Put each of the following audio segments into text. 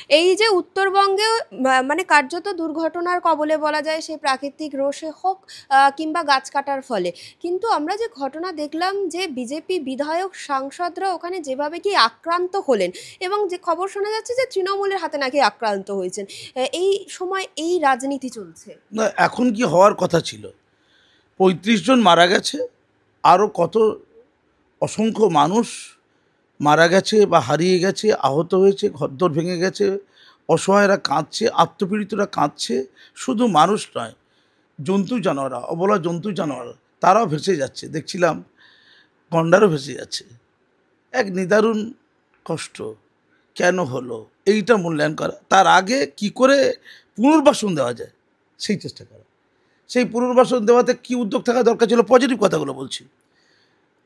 এই যে উত্তরবঙ্গে মানে কার্যত দুর্ঘটনার কবলে বলা যায়, সেই প্রাকৃতিক রোষে হোক কিংবা গাছ কাটার ফলে, কিন্তু আমরা যে ঘটনা দেখলাম যে বিজেপি বিধায়ক সাংসদরা ওখানে যেভাবে কি আক্রান্ত হলেন, এবং যে খবর শোনা যাচ্ছে যে তৃণমূলের হাতে নাকি আক্রান্ত হয়েছেন, এই সময় এই রাজনীতি চলছে। না, এখন কি হওয়ার কথা ছিল? ৩৫ জন মারা গেছে, আরও কত অসংখ্য মানুষ মারা গেছে বা হারিয়ে গেছে, আহত হয়েছে, ঘরদোর ভেঙে গেছে, অসহায়রা কাঁদছে, আত্মপীড়িতরা কাঁদছে। শুধু মানুষ নয়, জন্তু জানোয়াররা, অবলা জন্তু জানোয়ার, তারাও ভেসে যাচ্ছে। দেখছিলাম গন্ডারও ভেসে যাচ্ছে। এক নিদারুণ কষ্ট। কেন হলো এইটা মূল্যায়ন করা, তার আগে কি করে পুনর্বাসন দেওয়া যায় সেই চেষ্টা করা। সেই পুনর্বাসন দেওয়াতে কি উদ্যোগ থাকা দরকার ছিল, পজিটিভ কথাগুলো বলছি।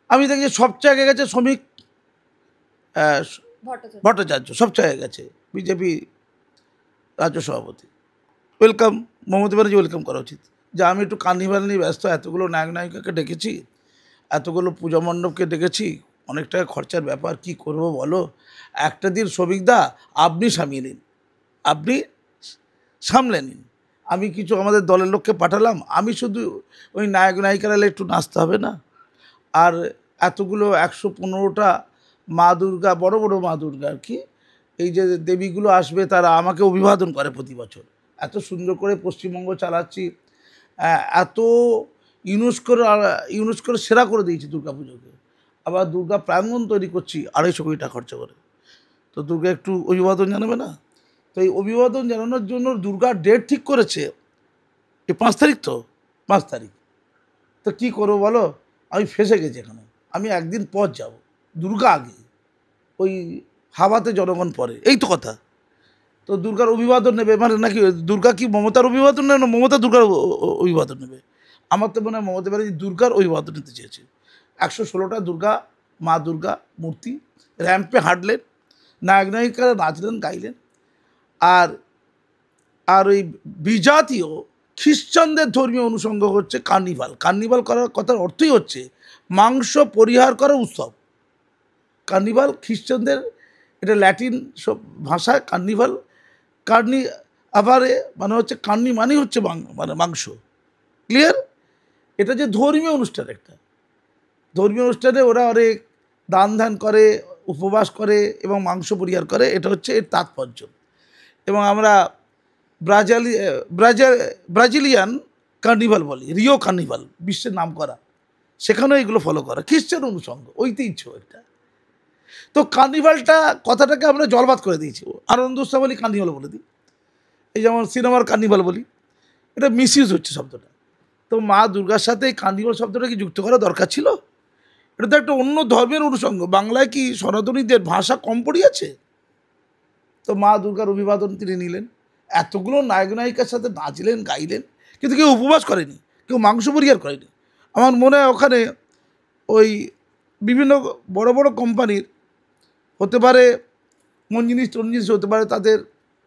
আমি দেখি সবচেয়ে আগে গেছে শ্রমিক ভট্টাচার্য, সবচেয়ে আগে গেছে, বিজেপি রাজ্য সভাপতি। ওয়েলকাম, মমতা ব্যানার্জি ওয়েলকাম করা উচিত। যে আমি একটু কার্নিভাল নিয়ে ব্যস্ত, এতগুলো নায়ক নায়িকাকে ডেকেছি, এতগুলো পূজা মণ্ডপকে ডেকেছি, অনেক টাকা খরচার ব্যাপার, কি করব বলো, একটা দিন শ্রমিকদা আপনি সামলে নিন, আপনি সামলে নিন। আমি কিছু আমাদের দলের লোককে পাঠালাম, আমি শুধু ওই নায়ক নায়িকারা একটু নাচতে হবে না? আর এতগুলো ১১৫টা মা দুর্গা, বড় বড় মা দুর্গা আর কি, এই যে দেবীগুলো আসবে, তারা আমাকে অভিবাদন করে প্রতি বছর। এত সুন্দর করে পশ্চিমবঙ্গ চালাচ্ছি, এত ইউনেস্কোর সেরা করে দিয়েছি দুর্গা পুজোকে। আবার দুর্গা প্রাঙ্গণ তৈরি করছি ২৫০ কোটি টাকা খরচা করে। তো দুর্গা একটু অভিবাদন জানাবে না? তো এই অভিবাদন জানানোর জন্য দুর্গার ডেট ঠিক করেছে এই ৫ তারিখ, তো ৫ তারিখ। তো কী করবো বলো, আমি ফেসে গেছি এখানে। আমি একদিন পর যাব, দুর্গা আগে, ওই হাওয়াতে জনগণ পরে, এই তো কথা। তো দুর্গার অভিবাদন নেবে মানে নাকি দুর্গা কি মমতার অভিবাদন নেবে না মমতা দুর্গার অভিবাদন নেবে? আমার তো মনে হয় মমতা ব্যানার্জি দুর্গার অভিবাদন নিতে চেয়েছে। ১১৬টা দুর্গা, মা দুর্গা মূর্তি র্যাম্পে হাঁটলেন, নায়ক নায়িকারা নাচলেন গাইলেন। আর আর ওই বিজাতীয় খ্রিশ্চানদের ধর্মীয় অনুষঙ্গ হচ্ছে কার্নিভাল। কার্নিভাল করার কথার অর্থই হচ্ছে মাংস পরিহার করার উৎসব। কার্নিভাল খ্রিশ্চানদের, এটা ল্যাটিন সব ভাষায় কার্নিভাল, কার্নি আবারে মানে হচ্ছে কার্নি মানে হচ্ছে মানে মাংস। ক্লিয়ার? এটা যে ধর্মীয় অনুষ্ঠান, একটা ধর্মীয় অনুষ্ঠানে ওরা অনেক দান ধ্যান করে, উপবাস করে এবং মাংস পরিহার করে, এটা হচ্ছে এর তাৎপর্য। এবং আমরা ব্রাজিলিয়ান কার্নিভাল বলি, রিও কার্নিভাল, বিশ্বের নাম করা, সেখানেও এগুলো ফলো করা, খ্রিশ্চান অনুষঙ্গ, ঐতিহ্য একটা। তো কার্নিভালটা কথাটাকে আমরা জলবাদ করে দিয়েছি, আনন্দ উৎসব বলি, কার্নিভাল বলে দিই। এই যেমন সিনেমার কার্নিভাল বলি, এটা মিসইউজ হচ্ছে শব্দটা। তো মা দুর্গার সাথে এই কার্নিভাল শব্দটা কি যুক্ত করা দরকার ছিল? এটা তো একটা অন্য ধর্মের অনুষঙ্গ। বাংলায় কি সনাতনীদের ভাষা কম পড়িয়েছে? তো মা দুর্গার অভিবাদন তিনি নিলেন, এতগুলো নায়ক নায়িকার সাথে নাচলেন গাইলেন, কিন্তু কেউ উপবাস করেনি, কেউ মাংস পরিহার করেনি। আমার মনে হয় ওখানে ওই বিভিন্ন বড় বড় কোম্পানির হতে পারে মঞ্জিনিস টঞ্জিনিস হতে পারে, তাদের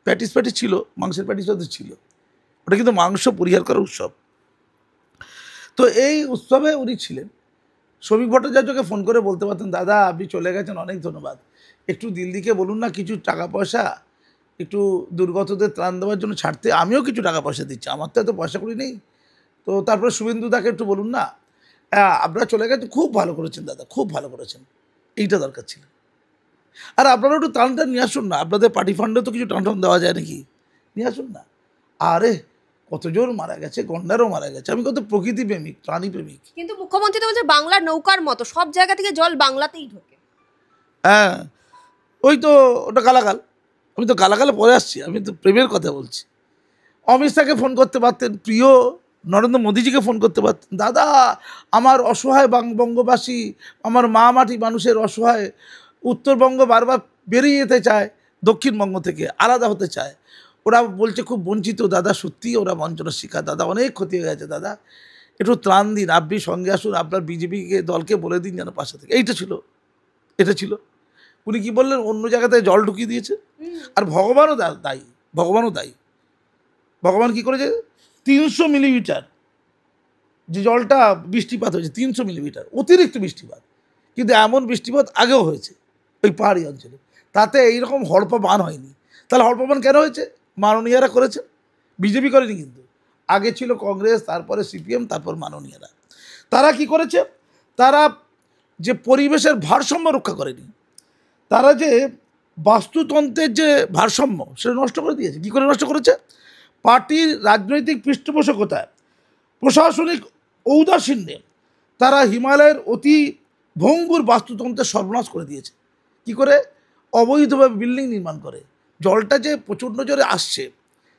প্যাটিস ছিল, মাংসের প্যাটিস ওদের ছিল। ওটা কিন্তু মাংস পরিহার করার উৎসব। তো এই উৎসবে উনি ছিলেন। শ্রমিক ভট্টাচার্যকে ফোন করে বলতে পারতেন, দাদা আপনি চলে গেছেন, অনেক ধন্যবাদ, একটু দিল্লিকে বলুন না কিছু টাকা পয়সা একটু দুর্গতদের ত্রাণ দেওয়ার জন্য ছাড়তে, আমিও কিছু টাকা পয়সা দিচ্ছি, আমার তো এত পয়সা করি নেই। তো তারপরে শুভেন্দু দাকে একটু বলুন না, আপনারা চলে গেছেন, খুব ভালো করেছেন দাদা, খুব ভালো করেছেন, এইটা দরকার ছিল। আর আপনারা একটু টান নিয়ে আসুন না, আপনাদের পার্টি ফান্ডে তো কিছু টান দেওয়া যায় নাকি, নিয়ে আসুন না। আরে কতজন মারা গেছে, গন্ডারও মারা গেছে। আমি কত প্রকৃতি প্রেমিক, প্রাণী প্রেমিক। কিন্তু মুখ্যমন্ত্রী তো বলছে বাংলার নৌকার মতো সব জায়গা থেকে জল বাংলাতেই ঢোকে। হ্যাঁ, ওই তো ওটা গালাগাল। আমি তো গালাগালে পরে আসছি, আমি তো প্রেমের কথা বলছি। অমিত শাহকে ফোন করতে পারতেন, প্রিয় নরেন্দ্র মোদীজিকে ফোন করতে পারতেন, দাদা আমার অসহায় বঙ্গবাসী, আমার মা মাটি মানুষের অসহায়, উত্তরবঙ্গ বারবার বেরিয়ে যেতে চায়, দক্ষিণবঙ্গ থেকে আলাদা হতে চায়, ওরা বলছে খুব বঞ্চিত দাদা, সত্যি ওরা বঞ্চনার শিকার দাদা, অনেক ক্ষতি হয়ে গেছে দাদা, একটু ত্রাণ দিন, আপনি সঙ্গে আসুন, আপনার বিজেপিকে দলকে বলে দিন যেন পাশে থেকে। এইটা ছিল, এটা ছিল। উনি কি বললেন, অন্য জায়গাতে জল ঢুকিয়ে দিয়েছে। আর ভগবানও দায়ী, ভগবানও দায়ী। ভগবান কি করেছে, ৩০০ মিলিমিটার যে জলটা বৃষ্টিপাত হয়েছে, ৩০০ মিলিমিটার অতিরিক্ত বৃষ্টিপাত, কিন্তু এমন বৃষ্টিপাত আগেও হয়েছে ওই পাহাড়ি অঞ্চলে, তাতে এইরকম হড়পা বান হয়নি। তাহলে হলপা বাঁধ কেন হয়েছে? মাননীয়রা করেছে, বিজেপি করেনি কিন্তু। আগে ছিল কংগ্রেস, তারপরে সিপিএম, তারপর মাননীয়রা। তারা কি করেছে? তারা যে পরিবেশের ভারসাম্য রক্ষা করেনি, তারা যে বাস্তুতন্ত্রের যে ভারসাম্য সেটা নষ্ট করে দিয়েছে। কী করে নষ্ট করেছে? পার্টির রাজনৈতিক পৃষ্ঠপোষকতায়, প্রশাসনিক ঔদাসীন্যে তারা হিমালয়ের অতি ভঙ্গুর বাস্তুতন্ত্রের সর্বনাশ করে দিয়েছে। কি করে? অবৈধভাবে বিল্ডিং নির্মাণ করে। জলটা যে প্রচণ্ড জোরে আসছে,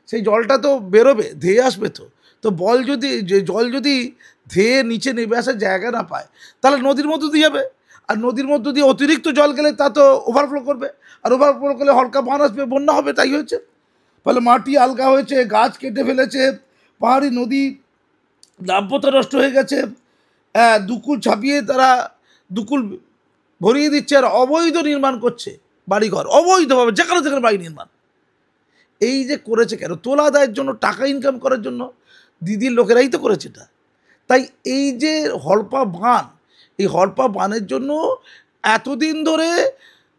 সেই জলটা তো বেরোবে, ধেয়ে আসবে। তো জল যদি ধেয়ে নিচে নেমে আসার জায়গা না পায়, তাহলে নদীর মধ্য দিয়ে যাবে। আর নদীর মধ্য দিয়ে অতিরিক্ত জল গেলে তা তো ওভারফ্লো করবে, আর ওভারফ্লো করলে হলকা বান আসবে, বন্যা হবে। তাই হয়েছে। ফলে মাটি আলগা হয়েছে, গাছ কেটে ফেলেছে, পাহাড়ি নদী নাব্যতা নষ্ট হয়ে গেছে, দুকুল ছাপিয়ে তারা দুকুল ভরিয়ে দিচ্ছে, আর অবৈধ নির্মাণ করছে বাড়িঘর, অবৈধভাবে যেখানে যেখানে বাড়ি নির্মাণ। এই যে করেছে কেন? তোলা আদায়ের জন্য, টাকা ইনকাম করার জন্য। দিদির লোকেরাই তো করেছে এটা। তাই এই যে হলপা বাঁধ, এই হলপা বাঁধের জন্য এতদিন ধরে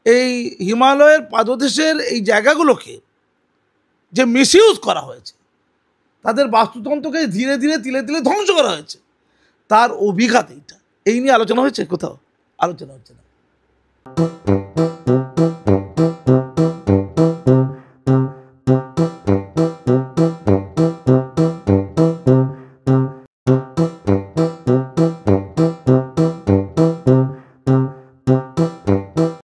এই হিমালয়ের পাদদেশের এই জায়গাগুলোকে যে মিসইউজ করা হয়েছে, তাদের বাস্তুতন্ত্রকে ধীরে ধীরে তিলে তিলে ধ্বংস করা হয়েছে, তার অভিঘাত এইটা। এই নিয়ে আলোচনা হয়েছে? কোথাও আলোচনা হচ্ছে না।